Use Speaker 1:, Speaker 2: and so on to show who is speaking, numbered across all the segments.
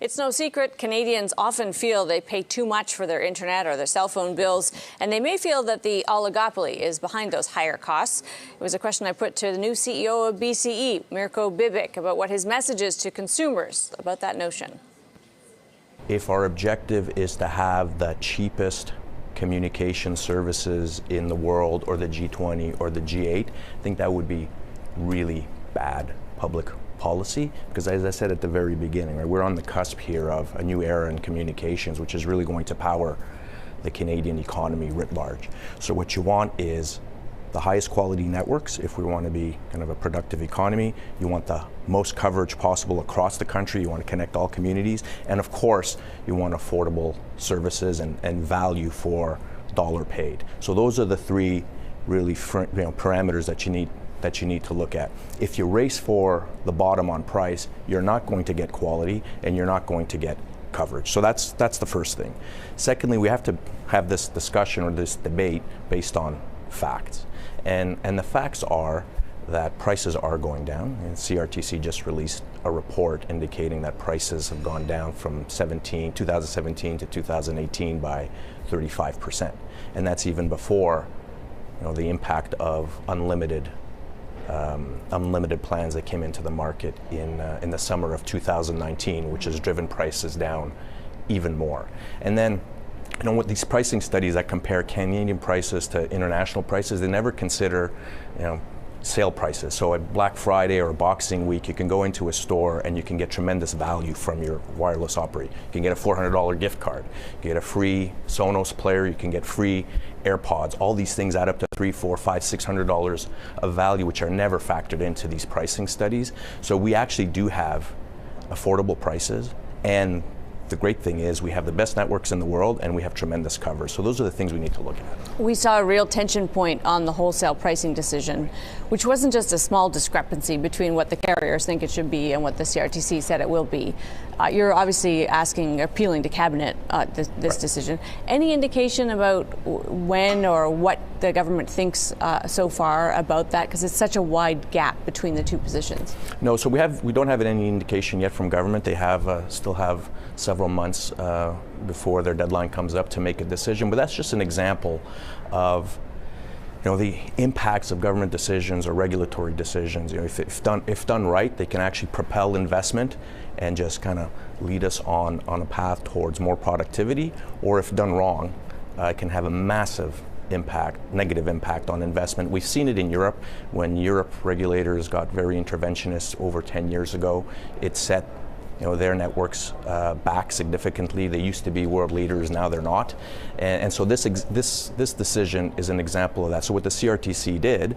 Speaker 1: It's no secret Canadians often feel they pay too much for their internet or their cell phone bills, and they may feel that the oligopoly is behind those higher costs. It was a question I put to the new CEO of BCE, Mirko Bibic, about what his message is to consumers about that notion.
Speaker 2: If our objective is to have the cheapest communication services in the world, or the G20 or the G8, I think that would be really bad public policy, because as I said at the very beginning, right, we're on the cusp here of a new era in communications, which is really going to power the Canadian economy writ large. So what you want is the highest quality networks if we want to be kind of a productive economy. You want the most coverage possible across the country. You want to connect all communities. And of course, you want affordable services and value for dollar paid. So those are the three really parameters that you need to look at. If you race for the bottom on price, you're not going to get quality and you're not going to get coverage. So that's the first thing. Secondly, we have to have this discussion or this debate based on facts. And the facts are that prices are going down. And CRTC just released a report indicating that prices have gone down from 2017 to 2018 by 35%. And that's even before the impact of unlimited plans that came into the market in the summer of 2019, which has driven prices down even more. And then, with these pricing studies that compare Canadian prices to international prices, they never consider, sale prices. So at Black Friday or Boxing Week, you can go into a store and you can get tremendous value from your wireless operator. You can get a $400 gift card, you get a free Sonos player, you can get free AirPods. All these things add up to $300, $400, $500, $600 of value, which are never factored into these pricing studies. So we actually do have affordable prices, and the great thing is we have the best networks in the world and we have tremendous coverage. So those are the things we need to look at.
Speaker 1: We saw a real tension point on the wholesale pricing decision, which wasn't just a small discrepancy between what the carriers think it should be and what the CRTC said it will be. You're obviously appealing to Cabinet this decision. Any indication about when or what the government thinks so far about that? Because it's such a wide gap between the two positions.
Speaker 2: No, so we don't have any indication yet from government. They still have several months before their deadline comes up to make a decision. But that's just an example of the impacts of government decisions or regulatory decisions. If done right, they can actually propel investment and just kind of lead us on a path towards more productivity. Or if done wrong, it can have a massive negative impact on investment. We've seen it in Europe. When Europe regulators got very interventionist over 10 years ago, it set their networks back significantly. They used to be world leaders, now they're not. And so this decision is an example of that. So what the CRTC did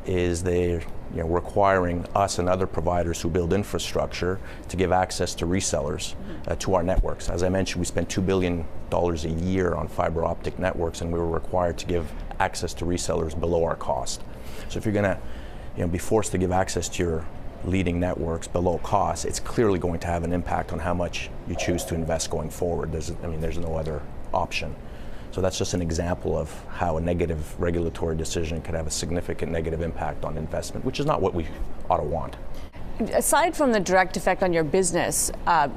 Speaker 2: is they're requiring us and other providers who build infrastructure to give access to resellers to our networks. As I mentioned, we spend $2 billion a year on fiber optic networks, and we were required to give access to resellers below our cost. So if you're going to be forced to give access to your leading networks below cost, it's clearly going to have an impact on how much you choose to invest going forward. There's no other option. So that's just an example of how a negative regulatory decision could have a significant negative impact on investment, which is not what we ought to want.
Speaker 1: Aside from the direct effect on your business,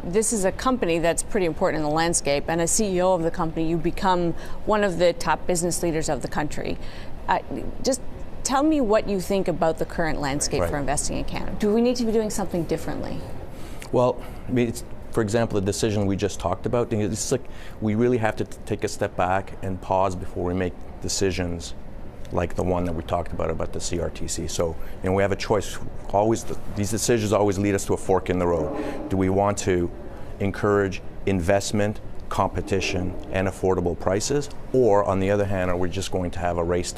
Speaker 1: this is a company that's pretty important in the landscape, and as CEO of the company, you become one of the top business leaders of the country. Just tell me what you think about the current landscape for investing in Canada. Do we need to be doing something differently?
Speaker 2: Well, for example, the decision we just talked about, it's like we really have to take a step back and pause before we make decisions like the one that we talked about the CRTC. So, we have a choice. These decisions always lead us to a fork in the road. Do we want to encourage investment, competition, and affordable prices? Or, on the other hand, are we just going to have a race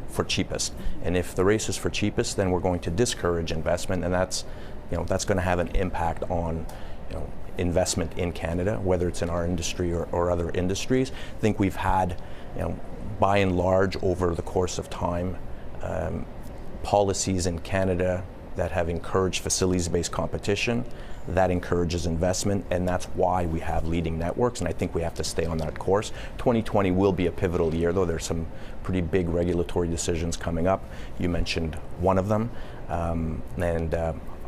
Speaker 2: for cheapest? And if the race is for cheapest, then we're going to discourage investment, and that's going to have an impact on investment in Canada, whether it's in our industry or other industries. I think we've had, by and large, over the course of time, policies in Canada that have encouraged facilities-based competition, that encourages investment, and that's why we have leading networks, and I think we have to stay on that course. 2020 will be a pivotal year, though. There's some pretty big regulatory decisions coming up. You mentioned one of them, and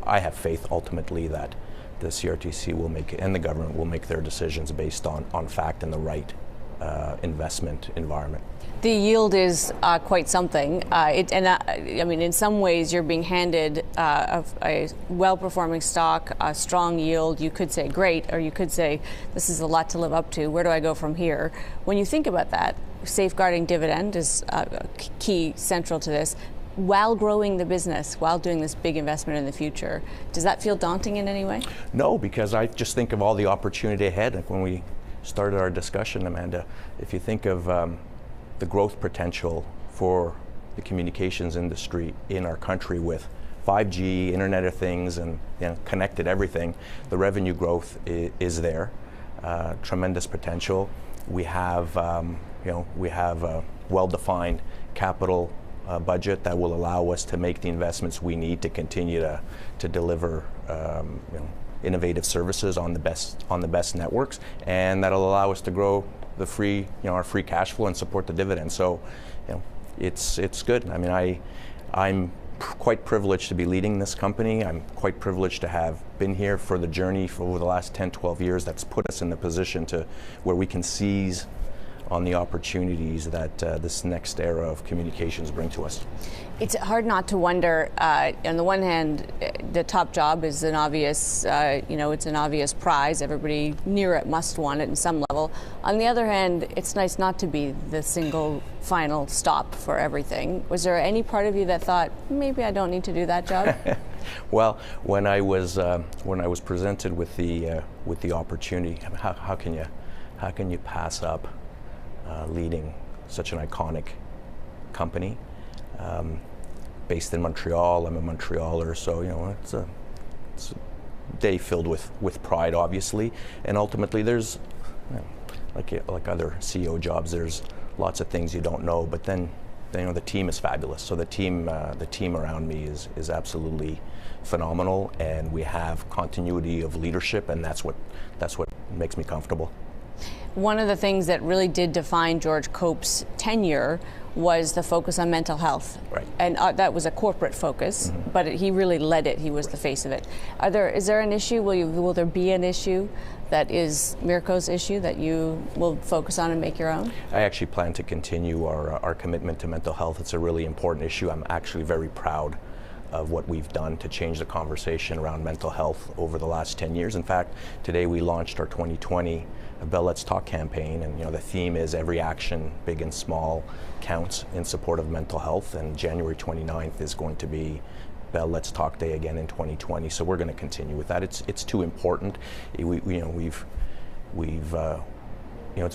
Speaker 2: I have faith ultimately that the CRTC will make, and the government will make their decisions based on fact and the right investment environment.
Speaker 1: The yield is quite something. I mean, in some ways, you're being handed a well-performing stock, a strong yield. You could say great, or you could say this is a lot to live up to. Where do I go from here? When you think about that, safeguarding dividend is key, central to this. While growing the business, while doing this big investment in the future, does that feel daunting in any way?
Speaker 2: No, because I just think of all the opportunity ahead. Like when we started our discussion, Amanda, if you think of the growth potential for the communications industry in our country with 5G, Internet of Things, and connected everything, the revenue growth is there. Tremendous potential. We have, we have a well-defined capital budget that will allow us to make the investments we need to continue to deliver innovative services on the best networks, and that'll allow us to grow the our free cash flow and support the dividend. So, it's good. I mean, I'm quite privileged to be leading this company. I'm quite privileged to have been here for the journey for over the last 10, 12 years. That's put us in the position to where we can seize on the opportunities that this next era of communications bring to us.
Speaker 1: It's hard not to wonder, on the one hand, the top job is an obvious, it's an obvious prize. Everybody near it must want it in some level. On the other hand, it's nice not to be the single final stop for everything. Was there any part of you that thought, maybe I don't need to do that job?
Speaker 2: Well, when I was presented with the opportunity, how can you pass up leading such an iconic company based in Montreal? I'm a Montrealer, so it's a day filled with pride, obviously, and ultimately there's like other CEO jobs, there's lots of things you don't know, but then the team is fabulous. So the team around me is absolutely phenomenal, and we have continuity of leadership, and that's what makes me comfortable.
Speaker 1: One of the things that really did define George Cope's tenure was the focus on mental health.
Speaker 2: Right.
Speaker 1: And that was a corporate focus, but he really led it. He was the face of it. Is there an issue? Will there be an issue that is Mirko's issue that you will focus on and make your own?
Speaker 2: I actually plan to continue our commitment to mental health. It's a really important issue. I'm actually very proud of what we've done to change the conversation around mental health over the last 10 years. In fact, today we launched our 2020 Bell Let's Talk campaign, and the theme is every action, big and small, counts in support of mental health, and January 29th is going to be Bell Let's Talk Day again in 2020, so we're going to continue with that. It's too important. It's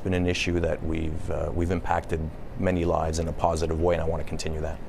Speaker 2: been an issue that we've impacted many lives in a positive way, and I want to continue that.